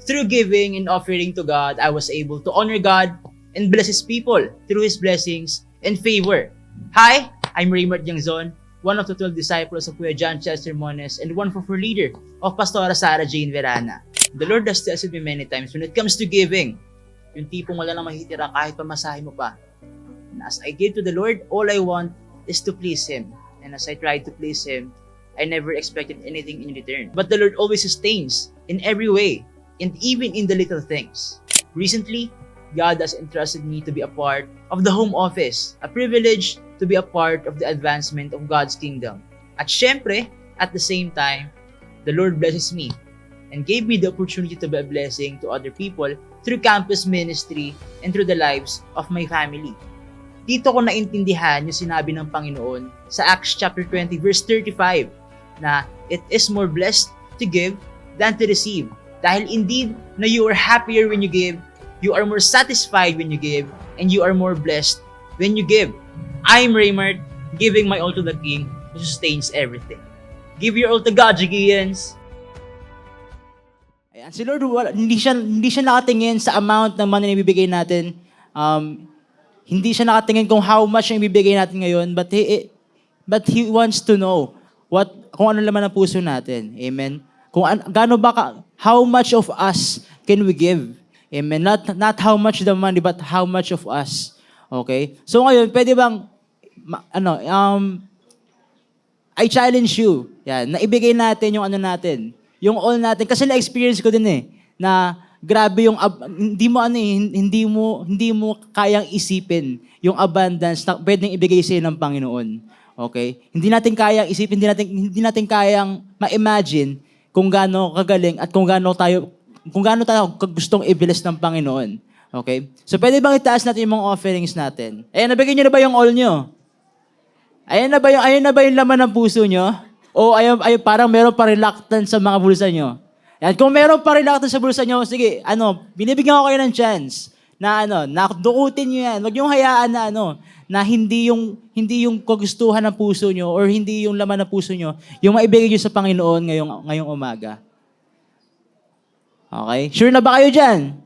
through giving and offering to God, I was able to honor God and bless His people through His blessings and favor. Hi, I'm Raymart Yangzon, one of the 12 disciples of Kuya John Chester Mones and one for leader of Pastora Sarah Jane Verana. The Lord has tested me many times when it comes to giving. Yung tipong wala nang mahitira kahit pamasahe mo pa. And as I give to the Lord, all I want is to please Him. And as I tried to please Him, I never expected anything in return. But the Lord always sustains in every way, and even in the little things. Recently, God has entrusted me to be a part of the home office, a privilege to be a part of the advancement of God's kingdom. At syempre, at the same time, the Lord blesses me and gave me the opportunity to be a blessing to other people through campus ministry and through the lives of my family. Dito ko naintindihan yung sinabi ng Panginoon sa Acts chapter 20 verse 35 na it is more blessed to give than to receive. Dahil indeed na you are happier when you give, you are more satisfied when you give, and you are more blessed when you give. I'm Raymart, giving my all to the King who sustains everything. Give your all to God, Jigians! Ayan, si Lord, hindi siya nakatingin sa amount ng money na ibibigay natin. Hindi siya nakatingin kung how much ang ibibigay natin ngayon, but He wants to know kung ano laman ang puso natin. Amen? How much of us can we give? Amen? Not how much the money, but how much of us. Okay? So ngayon, pwede bang, I challenge you, yan, na ibigay natin yung ano natin, yung all natin. Kasi na-experience ko din na grabe yung, hindi mo kayang isipin yung abundance na pwedeng ibigay sa'yo ng Panginoon. Okay? Hindi natin kayang isipin, hindi natin kayang ma-imagine kung gaano kagaling at kung gaano tayo gustong i-bless ng Panginoon. Okay? So, pwede bang itaas natin yung mga offerings natin? Ayan, nabigay nyo na ba yung all nyo? Ayan na ba yung laman ng puso nyo? O parang meron pa reluctance sa mga bulsa nyo? Ayan, kung meron pa reluctance sa bulsa nyo, sige, binibigyan ko kayo ng chance na dukutin nyo yan. Huwag yung hayaan na hindi yung kagustuhan ng puso nyo or hindi yung laman ng puso nyo, yung maibigay nyo sa Panginoon ngayong umaga. Okay? Sure na ba kayo dyan?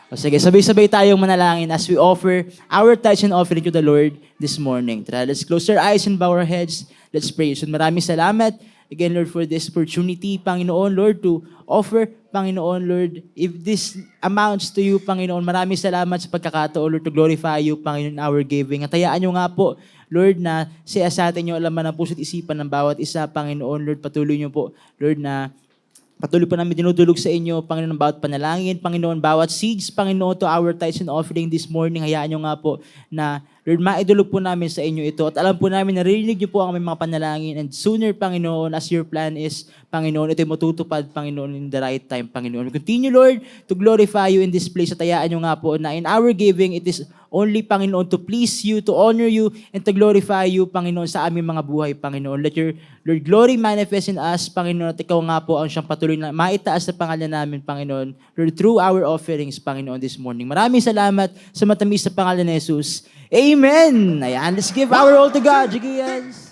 O sige, sabay-sabay tayong manalangin as we offer our tithes and offering to the Lord this morning. Tara, let's close our eyes and bow our heads. Let's pray. So maraming salamat again, Lord, for this opportunity, Panginoon, Lord, to offer, Panginoon, Lord, if this amounts to you, Panginoon, maraming salamat sa pagkakataon, Lord, to glorify you, Panginoon, in our giving. At hayaan nyo nga po, Lord, na siya sa atin yung alaman ng puso't isipan ng bawat isa, Panginoon, Lord, patuloy nyo po, Lord, na patuloy po namin dinudulog sa inyo, Panginoon, bawat panalangin, Panginoon, bawat seeds, Panginoon, to our tithes and offering this morning. Hayaan nyo nga po na, Lord, maidulog po namin sa inyo ito. At alam po namin, narinig nyo po ang aming mga panalangin. And sooner, Panginoon, as your plan is, Panginoon, ito'y matutupad, Panginoon, in the right time, Panginoon. Continue, Lord, to glorify you in this place. At hayaan nyo nga po na in our giving, it is only, Panginoon, to please you, to honor you, and to glorify you, Panginoon, sa aming mga buhay, Panginoon. Let your, Lord, glory manifest in us, Panginoon, at ikaw nga po ang siyang patuloy na maitaas sa pangalan namin, Panginoon, Lord, through our offerings, Panginoon, this morning. Maraming salamat sa matamis sa pangalan ni Jesus. Amen! Ayan, let's give our all to God. Sige, yes.